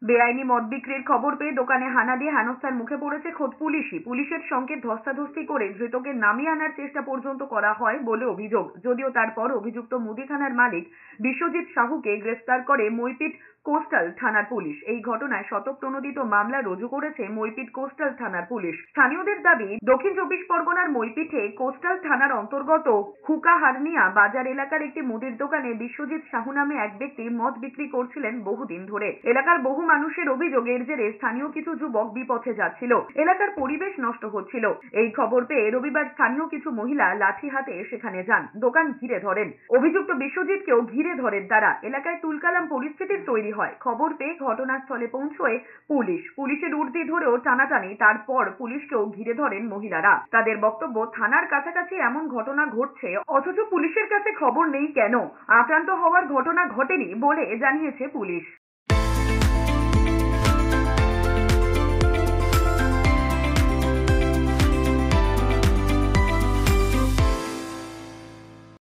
বেআইনি মদ বিক্রির খবর পেয়ে দোকানে হানা দিয়ে হেনস্থার মুখে পড়েছে খোদ পুলিশই। পুলিশের সঙ্গে ধস্তাধস্তি করে ধৃতকে নামিয়ে আনার চেষ্টা পর্যন্ত করা হয় বলে অভিযোগ। যদিও তারপর অভিযুক্ত মুদিখানার মালিক বিশ্বজিৎ সাহুকে গ্রেফতার করে মইপিট কোস্টাল থানার পুলিশ। এই ঘটনায় শতকপ্রণোদিত মামলা রুজু করেছে মইপিট কোস্টাল থানার পুলিশ। স্থানীয়দের দাবি, দক্ষিণ চব্বিশ পরগনার মইপিটে কোস্টাল থানার অন্তর্গত হুকাহারনিয়া বাজার এলাকার একটি মুদির দোকানে বিশ্বজিৎ সাহু নামে এক ব্যক্তি মদ বিক্রি করছিলেন বহুদিন ধরে। এলাকার বহু মানুষের অভিযোগ, এর জেরে স্থানীয় কিছু যুবক বিপথে যাচ্ছিল, এলাকার পরিবেশ নষ্ট হচ্ছিল। এই খবর পেয়ে রবিবার স্থানীয় কিছু মহিলা লাঠি হাতে সেখানে যান, দোকান ঘিরে ধরেন। অভিযুক্ত বিশ্বজিৎকেও ঘিরে ধরেন তারা। এলাকায় তুলকালাম পরিস্থিতির তৈরি হয়। খবর পেয়ে ঘটনাস্থলে পৌঁছয় পুলিশের উর্দি ধরেও টানাটানি, তারপর পুলিশকেও ঘিরে ধরেন মহিলারা। তাদের বক্তব্য, থানার কাছাকাছি এমন ঘটনা ঘটছে অথচ পুলিশের কাছে খবর নেই কেন? আক্রান্ত হওয়ার ঘটনা ঘটেনি বলে জানিয়েছে পুলিশ।